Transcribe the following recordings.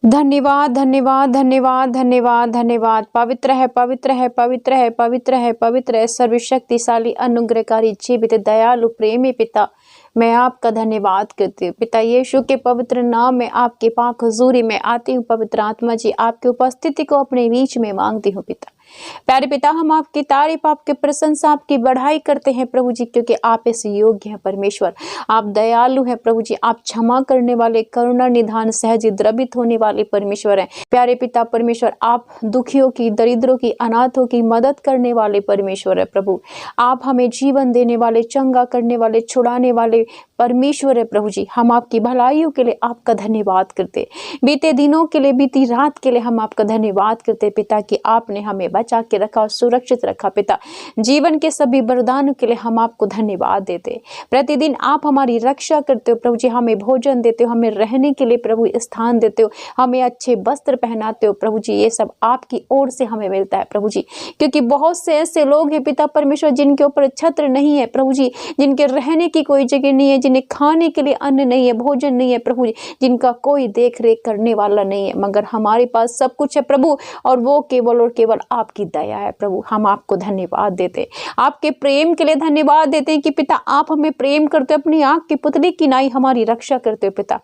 धन्यवाद धन्यवाद धन्यवाद धन्यवाद धन्यवाद। पवित्र है पवित्र है पवित्र है पवित्र है पवित्र है सर्वशक्तिशाली अनुग्रहकारी जीवित दयालु प्रेमी पिता, मैं आपका धन्यवाद करती हूँ। पिता यीशु के पवित्र नाम में आपके पाक हुजूरी में आती हूँ। पवित्र आत्मा जी, आपकी उपस्थिति को अपने बीच में मांगती हूँ। पिता प्यारे पिता, हम आपकी तारीफ, आपकी प्रशंसा, आपकी बढ़ाई करते हैं प्रभु जी, क्योंकि आप इस योग्य हैं परमेश्वर। आप दयालु हैं प्रभु जी, आप क्षमा करने वाले, करुणा निधान, सहज द्रवित होने वाले परमेश्वर हैं। प्यारे पिता परमेश्वर, आप दुखियों की, दरिद्रों की, अनाथों की मदद करने वाले परमेश्वर है प्रभु। आप हमें जीवन देने वाले, चंगा करने वाले, छुड़ाने वाले परमेश्वर है प्रभु जी। हम आपकी भलाइयों के लिए आपका धन्यवाद करते, बीते दिनों के लिए, बीती रात के लिए हम आपका धन्यवाद करते पिता, कि आपने हमें बचा के रखा और सुरक्षित रखा। पिता जीवन के सभी वरदानों के लिए हम आपको धन्यवाद देते। प्रतिदिन आप हमारी रक्षा करते हो प्रभु जी, हमें भोजन देते हो, हमें रहने के लिए प्रभु स्थान देते हो, हमें अच्छे वस्त्र पहनाते हो प्रभु जी। ये सब आपकी ओर से हमें मिलता है प्रभु जी, क्योंकि बहुत से ऐसे लोग हैं पिता परमेश्वर जिनके ऊपर छत्र नहीं है प्रभु जी, जिनके रहने की कोई जगह नहीं है, जिन्हें खाने के लिए अन्न नहीं है, भोजन नहीं है प्रभु जी, जिनका कोई देख रेख करने वाला नहीं है। मगर हमारे पास सब कुछ है प्रभु, और वो केवल और केवल आपकी दया है प्रभु। हम आपको धन्यवाद देते, आपके प्रेम के लिए धन्यवाद देते हैं कि पिता आप हमें प्रेम करते हो, अपनी आंख की पुतली की नाई हमारी रक्षा करते हो पिता।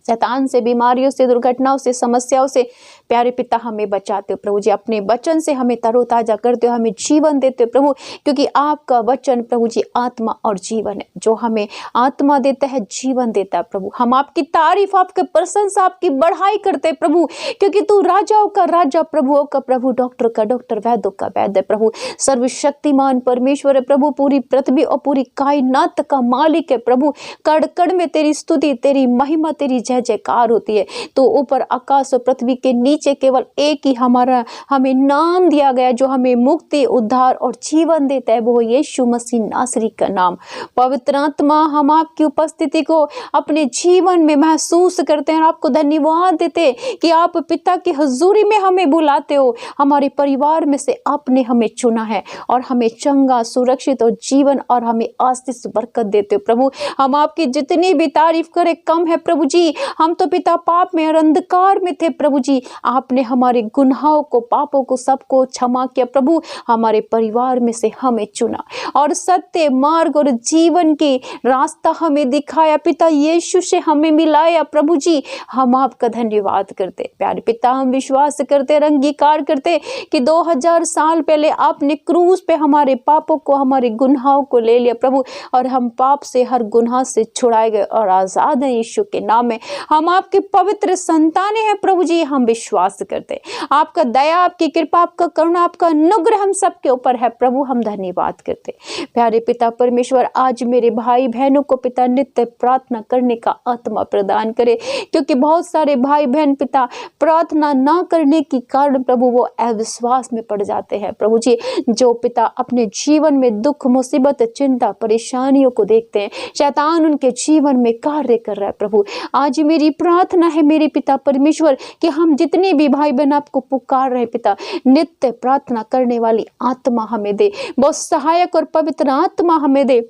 शैतान से, बीमारियों से, दुर्घटनाओं से, समस्याओं से प्यारे पिता हमें बचाते हो प्रभु जी। अपने वचन से हमें तरोताजा करते हो, हमें जीवन देते हो प्रभु, क्योंकि आपका वचन प्रभु जी आत्मा और जीवन है। जो हमें आत्मा देता है, जीवन देता है प्रभु। हम आपकी तारीफ, आपकी प्रशंसा, आपकी बढ़ाई करते हैं प्रभु, क्योंकि तू राजाओं का राजा, प्रभुओं का प्रभु, डॉक्टर का डॉक्टर, वैद्यों का वैद्य प्रभु, सर्वशक्तिमान परमेश्वर है प्रभु। पूरी पृथ्वी और पूरी कायनात का मालिक है प्रभु। कड़ कड़ में तेरी स्तुति, तेरी महिमा, तेरी जय जयकार होती है। तो ऊपर आकाश और पृथ्वी के नीचे केवल एक ही हमें नाम दिया गया, जो हमें मुक्ति, उद्धार और जीवन देता है, वो यीशु मसीह नासरी का नाम। पवित्र आत्मा, हम आपकी उपस्थिति को अपने जीवन में महसूस करते हैं और आपको धन्यवाद देते कि आप पिता की हुजूरी में हमें बुलाते हो। हमारे परिवार में से आपने हमें चुना है और हमें चंगा, सुरक्षित और जीवन और हमें आशीष बरकत देते हो प्रभु। हम आपकी जितनी भी तारीफ करें कम है प्रभु जी। हम तो पिता पाप में और अंधकार में थे प्रभु जी, आपने हमारे गुनाहों को, पापों को, सबको क्षमा किया प्रभु। हमारे परिवार में से हमें चुना और सत्य, मार्ग और जीवन की रास्ता हमें दिखाया पिता, यीशु से हमें मिलाया प्रभु जी। हम आपका धन्यवाद करते प्यारे पिता। हम विश्वास करते, अंगीकार करते कि 2000 साल पहले आपने क्रूस पे हमारे पापों को, हमारे गुनाहों को ले लिया प्रभु, और हम पाप से, हर गुनाह से छुड़ाए गए और आजाद हैं यीशु के नाम में। हम आपके पवित्र संतानें हैं प्रभु जी। हम विश्वास करते आपका दया, आपकी कृपा, आपका करुणा, आपका अनुग्रह हम सबके ऊपर है प्रभु। हम धन्यवाद करते प्यारे पिता परमेश्वर। आज मेरे भाई बहनों को पिता नित्य प्रार्थना करने का आत्मा प्रदान करे, क्योंकि बहुत सारे भाई बहन पिता प्रार्थना ना करने के कारण प्रभु वो अविश्वास में पड़ जाते हैं प्रभु जी। जो पिता अपने जीवन में दुख, मुसीबत, चिंता, परेशानियों को देखते हैं, शैतान उनके जीवन में कार्य कर रहा है प्रभु। आज मेरी प्रार्थना है मेरे पिता परमेश्वर कि हम जितने भी भाई बहन आपको पुकार रहे पिता, नित्य प्रार्थना करने वाली आत्मा हमें दे, बहुत सहायक और पवित्र आत्मा हमें दे,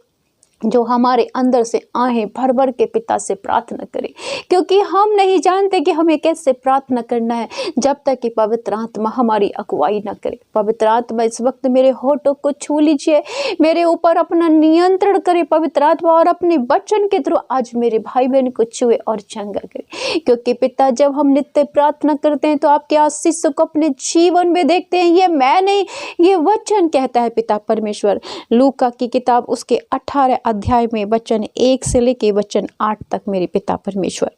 जो हमारे अंदर से आहें भर भर के पिता से प्रार्थना करे, क्योंकि हम नहीं जानते कि हमें कैसे प्रार्थना करना है जब तक कि पवित्र आत्मा हमारी अगुवाई न करे। पवित्र आत्मा इस वक्त मेरे होठों को छू लीजिए, मेरे ऊपर अपना नियंत्रण करे पवित्र आत्मा, और अपने वचन के थ्रू आज मेरे भाई बहन को छुए और चंगा करे। क्योंकि पिता जब हम नित्य प्रार्थना करते हैं तो आपके आशीष को अपने जीवन में देखते हैं। ये मैं नहीं, ये वचन कहता है पिता परमेश्वर। लूका की किताब उसके 18 अध्याय में वचन 1 से लेके वचन 8 तक मेरे पिता परमेश्वर।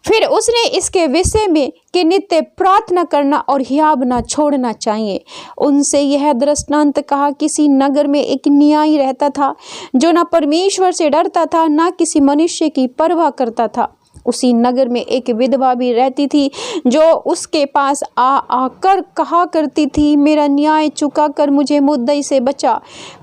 फिर उसने इसके विषय में कि नित्य प्रार्थना करना और हियाब ना छोड़ना चाहिए उनसे यह दृष्टांत कहा। किसी नगर में एक न्यायी रहता था, जो ना परमेश्वर से डरता था, ना किसी मनुष्य की परवाह करता था। उसी नगर में एक विधवा भी रहती थी, जो उसके पास आकर कहा करती थी, मेरा न्याय चुका कर मुझे मुद्दई से बचा।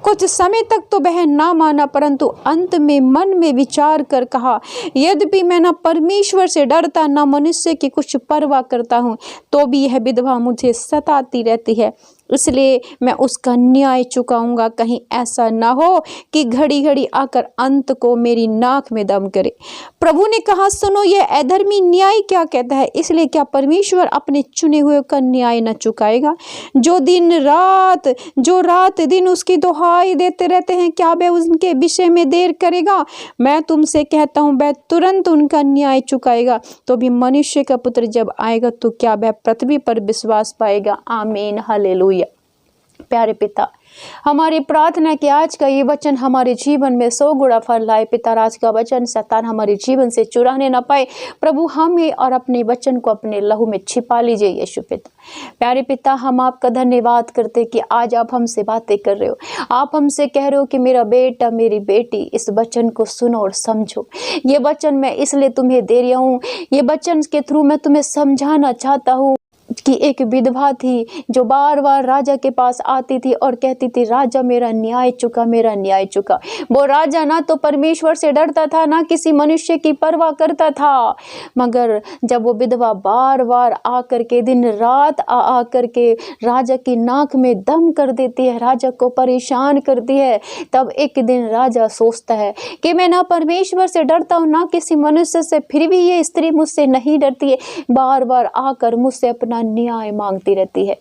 कुछ समय तक तो वह ना माना, परंतु अंत में मन में विचार कर कहा, यद्यपि मैं ना परमेश्वर से डरता, ना मनुष्य की कुछ परवाह करता हूँ, तो भी यह विधवा मुझे सताती रहती है। इसलिए मैं उसका न्याय चुकाऊंगा। कहीं ऐसा ना हो कि घड़ी घड़ी आकर अंत को मेरी नाक में दम करे। प्रभु ने कहा, सुनो ये अधर्मी न्याय क्या कहता है। इसलिए क्या परमेश्वर अपने चुने हुए का न्याय न चुकाएगा? जो रात दिन उसकी दुहाई देते रहते हैं, क्या वह उनके विषय में देर करेगा? मैं तुमसे कहता हूँ वह तुरंत उनका न्याय चुकाएगा। तो भी मनुष्य का पुत्र जब आएगा तो क्या वह पृथ्वी पर विश्वास पाएगा? आमीन, हालेलुया। प्यारे पिता, हमारी प्रार्थना कि आज का ये वचन हमारे जीवन में 100 गुना फल लाए। पिता, आज का वचन शैतान हमारे जीवन से चुराने ना पाए। प्रभु, हमें और अपने वचन को अपने लहू में छिपा लीजिए यीशु पिता। प्यारे पिता, हम आपका धन्यवाद करते कि आज आप हमसे बातें कर रहे हो। आप हमसे कह रहे हो कि मेरा बेटा मेरी बेटी इस वचन को सुनो और समझो। ये वचन मैं इसलिए तुम्हें दे रहा हूँ, ये वचन के थ्रू मैं तुम्हें समझाना चाहता हूँ कि एक विधवा थी जो बार बार राजा के पास आती थी और कहती थी, राजा मेरा न्याय चुका, मेरा न्याय चुका। वो राजा ना तो परमेश्वर से डरता था, ना किसी मनुष्य की परवाह करता था। मगर जब वो विधवा बार बार आकर के दिन रात आ करके राजा की नाक में दम कर देती है, राजा को परेशान करती है, तब एक दिन राजा सोचता है कि मैं ना परमेश्वर से डरता हूँ ना किसी मनुष्य से, फिर भी ये स्त्री मुझसे नहीं डरती है, बार बार आकर मुझसे अपना न्याय मांगती रहती है।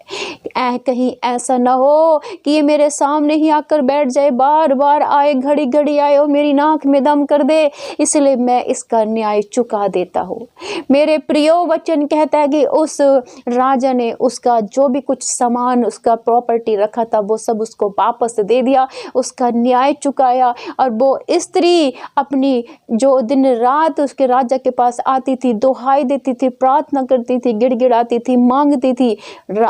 कहीं ऐसा ना हो कि ये मेरे सामने ही आकर बैठ जाए, बार बार आए, घड़ी घड़ी आए और मेरी नाक में दम कर दे, इसलिए मैं इसका न्याय चुका देता हूँ। मेरे प्रियो, वचन कहता है कि उस राजा ने उसका जो भी कुछ सामान, उसका प्रॉपर्टी रखा था, वो सब उसको वापस दे दिया, उसका न्याय चुकाया। और वो स्त्री अपनी जो दिन रात उसके राजा के पास आती थी, दुहाई देती थी, प्रार्थना करती थी, गिड़गिड़ाती थी, मांगती थी,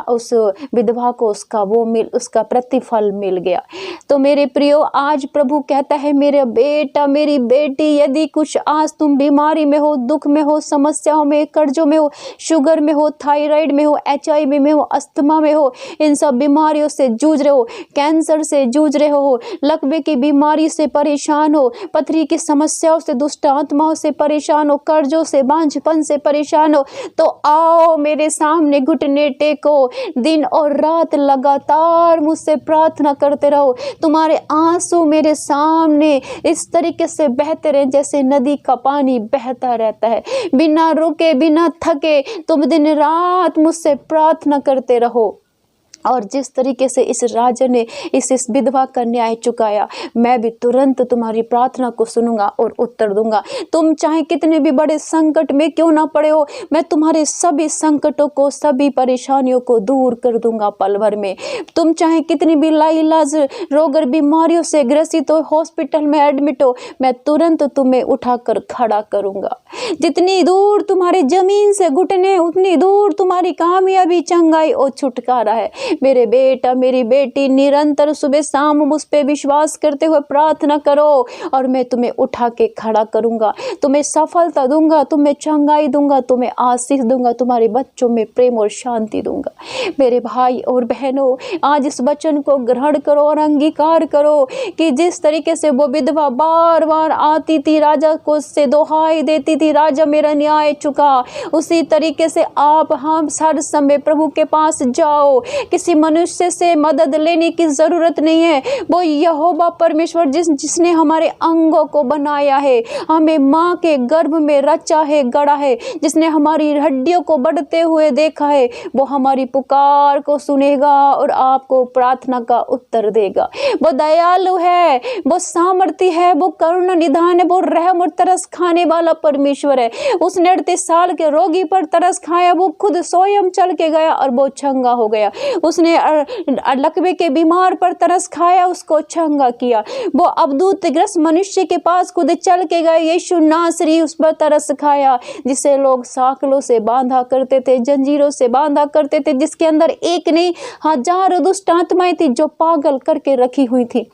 उस विधवा को उसका प्रतिफल मिल गया। तो मेरे प्रियो, आज प्रभु कहता है, मेरे बेटा मेरी बेटी, यदि कुछ आज तुम बीमारी में हो, दुख में हो, समस्याओं में, कर्जों में हो, शुगर में हो, थायराइड में हो, HIV में हो, अस्थमा में हो, इन सब बीमारियों से जूझ रहे हो, कैंसर से जूझ रहे हो, लकवे की बीमारी से परेशान हो, पथरी की समस्याओं से, दुष्ट आत्माओं से परेशान हो, कर्जों से, बांझपन से परेशान हो, तो आओ मेरे सामने घुटने टेको, दिन और रात लगातार मुझसे प्रार्थना करते रहो। तुम्हारे आंसू मेरे सामने इस तरीके से बहते रहे जैसे नदी का पानी बहता रहता है, बिना रुके, बिना थके तुम दिन रात मुझसे प्रार्थना करते रहो। और जिस तरीके से इस राजा ने इस विधवा का न्याय चुकाया, मैं भी तुरंत तुम्हारी प्रार्थना को सुनूंगा और उत्तर दूंगा। तुम चाहे कितने भी बड़े संकट में क्यों ना पड़े हो, मैं तुम्हारे सभी संकटों को, सभी परेशानियों को दूर कर दूंगा पल भर में। तुम चाहे कितनी भी लाइलाज रोग और बीमारियों से ग्रसित हो, हॉस्पिटल में एडमिट हो, मैं तुरंत तुम्हें उठाकर खड़ा करूंगा। जितनी दूर तुम्हारे जमीन से घुटने, उतनी दूर तुम्हारी कामयाबी, चंगाई और छुटकारा है। मेरे बेटा मेरी बेटी, निरंतर सुबह शाम मुझ पे विश्वास करते हुए प्रार्थना करो और मैं तुम्हें उठा के खड़ा करूंगा, तुम्हें सफलता दूंगा, तुम्हें चंगाई दूंगा, तुम्हें आशीष दूंगा, तुम्हारे बच्चों में प्रेम और शांति दूंगा। मेरे भाई और बहनों, आज इस वचन को ग्रहण करो और अंगीकार करो कि जिस तरीके से वो विधवा बार बार आती थी, राजा को से दुहाई देती थी, राजा मेरा न्याय चुका, उसी तरीके से आप हम हर समय प्रभु के पास जाओ। किसी मनुष्य से मदद लेने की जरूरत नहीं है। वो यहोवा परमेश्वर जिसने हमारे अंगों को बनाया है, हमें माँ के गर्भ में रचा है, गढ़ा है, जिसने हमारी हड्डियों को बढ़ते हुए देखा है, वो हमारी पुकार को सुनेगा और आपको प्रार्थना का उत्तर देगा। वो दयालु है, वो सामर्थी है, वो करुणा निधान है, वो रहम और तरस खाने वाला परमेश्वर है। उसने 38 साल के रोगी पर तरस खाया, वो खुद स्वयं चल के गया और वो चंगा हो गया। उसने लकवे के बीमार पर तरस खाया, उसको चंगा किया। वो अबदूतग्रस्त मनुष्य के पास खुद चल के गए, यीशु नासरी उस पर तरस खाया, जिसे लोग साकलों से बांधा करते थे, जंजीरों से बांधा करते थे, जिसके अंदर एक नहीं हजारों दुष्ट आत्माएं थी जो पागल करके रखी हुई थी।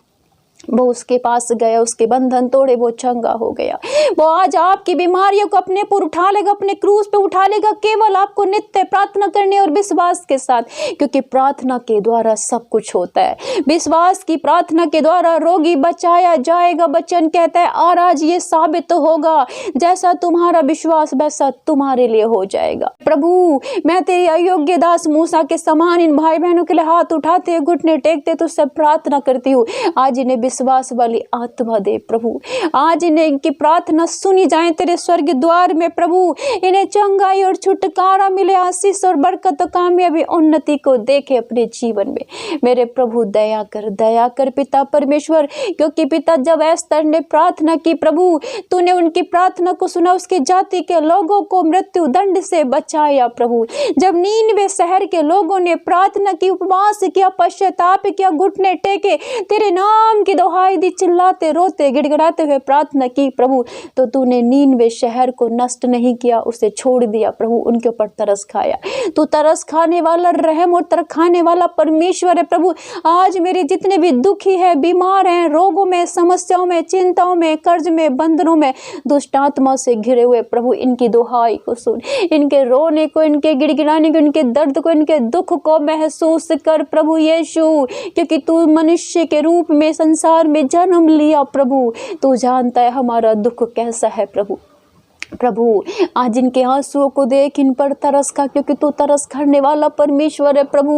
वो उसके पास गया, उसके बंधन तोड़े, वो चंगा हो गया। वो आज आपकी बीमारियों को अपने पर उठा लेगा, अपने क्रूज पे उठा लेगा, केवल आपको नित्य प्रार्थना करने और विश्वास के साथ, क्योंकि प्रार्थना के द्वारा सब कुछ होता है। विश्वास की प्रार्थना के द्वारा रोगी बचाया जाएगा। वचन कहता है और आज ये साबित होगा, जैसा तुम्हारा विश्वास वैसा तुम्हारे लिए हो जाएगा। प्रभु, मैं तेरी अयोग्य दास मूसा के समान इन भाई बहनों के लिए हाथ उठाते, घुटने टेकते तुझसे प्रार्थना करती हूँ। आज इन्हें विश्वास वाली आत्मा दे प्रभु। आज इन्हें इनकी प्रार्थना सुनी जाए तेरे स्वर्ग द्वार में प्रभु। इन्हें चंगाई और छुटकारा मिले, आशीष और बरकत, कामयाबी, उन्नति को देखे अपने जीवन में। मेरे प्रभु दया कर पिता परमेश्वर, क्योंकि पिता जब एस्तर ने प्रार्थना की प्रभु, तूने उनकी प्रार्थना को सुना, उसके जाति के लोगों को मृत्यु दंड से बचाया प्रभु। जब नीनवे शहर के लोगों ने प्रार्थना की, उपवास किया, पश्चाताप किया, घुटने टेके, तेरे नाम की दोहाई दी, चिल्लाते रोते गिड़गिड़ाते हुए प्रार्थना की प्रभु, तो तूने नीनवे शहर को नष्ट नहीं किया, उसे छोड़ दिया प्रभु। उनके ऊपर तरस खाया। तू तरस खाने वाला, रहम और तरस खाने वाला परमेश्वर है प्रभु। आज मेरे जितने भी दुखी है, बीमार हैं, रोगों में, समस्याओं में, चिंताओं में, कर्ज में, बंधनों में, दुष्ट आत्मा से घिरे हुए प्रभु, इनकी दुहाई को सुन, इनके रोने को, इनके गिड़गिड़ाने को, इनके दर्द को, इनके दुख को महसूस कर प्रभु यीशु, क्योंकि तू मनुष्य के रूप में संसार में जन्म लिया प्रभु। तू जानता है हमारा दुख कैसा है प्रभु। प्रभु आज इनके आंसुओं को देख, इन पर तरस खा, क्योंकि तू तरस खाने वाला परमेश्वर है प्रभु।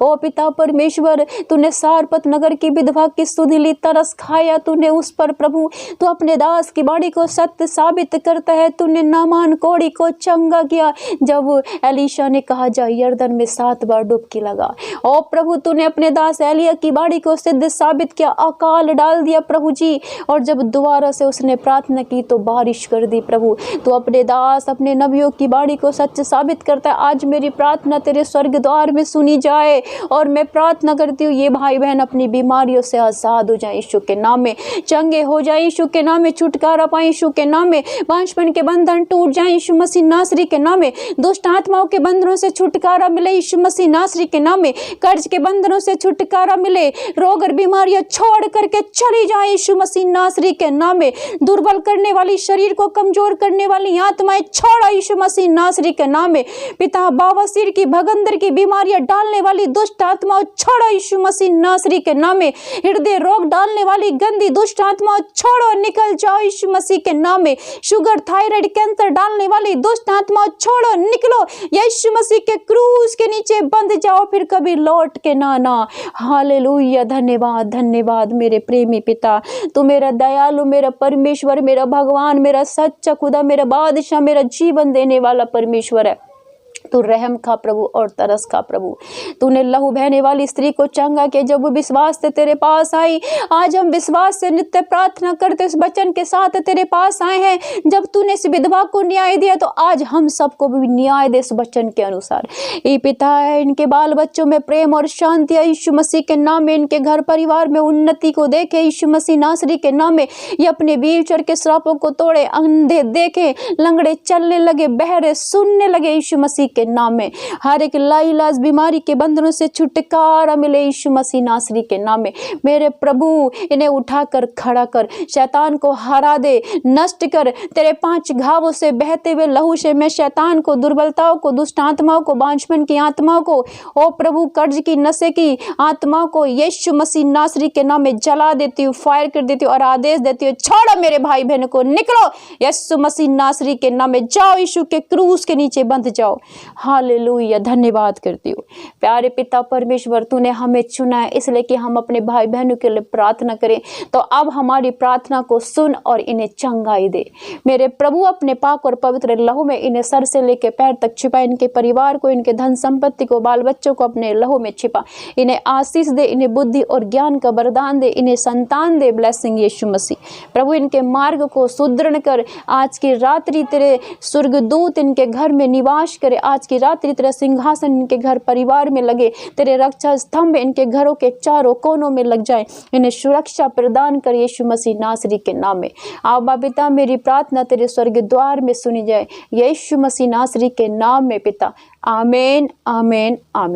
ओ पिता परमेश्वर, तूने सारपत नगर की विधवा की सुधि ली, तरस खाया तूने उस पर प्रभु। तू अपने दास की बाणी को सत्य साबित करता है। तूने नामान कोढ़ी को चंगा किया, जब एलीशा ने कहा जा यर्दन में 7 बार डुबकी लगा। ओ प्रभु, तूने अपने दास एलिया की बाणी को सिद्ध साबित किया, अकाल डाल दिया प्रभु जी। और जब दोबारा से उसने प्रार्थना की तो बारिश कर दी प्रभु। तो अपने दास, अपने नबियों की बाणी को सच साबित करता है। आज मेरी प्रार्थना तेरे स्वर्ग द्वार में सुनी जाए, और मैं प्रार्थना करती हूँ ये भाई बहन अपनी बीमारियों से आजाद हो जाए यीशु के नाम में, चंगे हो जाए यीशु के नाम में, छुटकारा पाए यीशु के नाम में, बांझपन के बंधन टूट जाए यीशु मसीह नासरी के नाम में, दुष्ट आत्माओं के बंधनों से छुटकारा मिले यीशु मसीह नासरी के नाम में, कर्ज के बंधनों से छुटकारा मिले, रोग और बीमारियां छोड़ करके चली जाए यीशु मसीह नासरी के नाम में, दुर्बल करने वाली, शरीर को कमजोर करने वाली आत्माएं छोड़ा यीशु मसीह नासरी के नाम में। पिता, बवासीर की, भगंदर की बीमारियां डालने वाली दुष्ट आत्माओं छोड़ो यीशु मसीह नासरी के नाम में। हृदय रोग डालने वाली गंदी दुष्ट आत्माओं छोड़ो, निकल जाओ यीशु मसीह के नाम में। शुगर, थायराइड, कैंसर डालने वाली दुष्ट आत्माओं छोड़ो, निकलो यीशु मसीह के क्रूस के नीचे बंध जाओ, फिर कभी लौट के ना आना। हालेलुया। धन्यवाद, धन्यवाद मेरे प्रेमी पिता। तू मेरा दयालु, मेरा परमेश्वर, मेरा भगवान, मेरा सच्चा खुदा, मेरा बादशाह, मेरा जीवन देने वाला परमेश्वर है। तू रहम खा प्रभु और तरस खा प्रभु। तूने लहू बहने वाली स्त्री को चंगा किया जब वो विश्वास से तेरे पास आई। आज हम विश्वास से नित्य प्रार्थना करते उस वचन के साथ तेरे पास आए हैं। जब तूने इस विधवा को न्याय दिया तो आज हम सबको भी न्याय दे इस वचन के अनुसार। ये पिता है, इनके बाल बच्चों में प्रेम और शांति है यीशु मसीह के नाम में। इनके घर परिवार में उन्नति को देखे यीशु मसीह नासरी के नाम में। ये अपने व्हीलचेयर के श्रापों को तोड़े, अंधे देखे, लंगड़े चलने लगे, बहरे सुनने लगे यीशु मसीह के नाम में। हर एक लाइलाज बीमारी के बंधनों से छुटकारा मिले यीशु मसीह नासरी के नाम में। मेरे प्रभु, इन्हें उठाकर खड़ा कर, शैतान को हरा दे, नष्ट कर। तेरे 5 घावों से बहते हुए लहू से मैं शैतान को, दुर्बलताओं को, दुष्ट आत्माओं को, बांझपन की आत्माओं को, ओ प्रभु कर्ज की, नशे की आत्माओं को यीशु मसीह नासरी के नाम में जला देती हूँ, फायर कर देती हूँ और आदेश देती हूँ, छोड़ो मेरे भाई बहन को, निकलो यीशु मसीह नासरी के नाम में। जाओ यीशु के क्रूस के नीचे बंध जाओ। हालेलुया। धन्यवाद करती हूँ प्यारे पिता परमेश्वर, तूने हमें चुना है इसलिए कि हम अपने भाई बहनों के लिए प्रार्थना करें। तो अब हमारी प्रार्थना को सुन और इन्हें चंगाई दे। मेरे प्रभु, अपने पाक और पवित्र लहू में इन्हें सर से लेकर पैर तक छिपा। इनके परिवार को, इनके धन संपत्ति को, बाल बच्चों को अपने लहू में छिपा। इन्हें आशीष दे, इन्हें बुद्धि और ज्ञान का वरदान दे, इन्हें संतान दे। ब्लेसिंग यीशु मसीह। प्रभु, इनके मार्ग को सुदृढ़ कर। आज की रात्रि तेरे स्वर्गदूत इनके घर में निवास करे। आज की रात्रि तेरा सिंहासन इनके घर परिवार में लगे। तेरे रक्षा स्तंभ इनके घरों के चारों कोनों में लग जाए। इन्हें सुरक्षा प्रदान कर यीशु मसीह नासरी के नाम में। आबा पिता, मेरी प्रार्थना तेरे स्वर्ग द्वार में सुनी जाए यीशु मसीह नासरी के नाम में पिता। आमीन, आमीन, आमीन।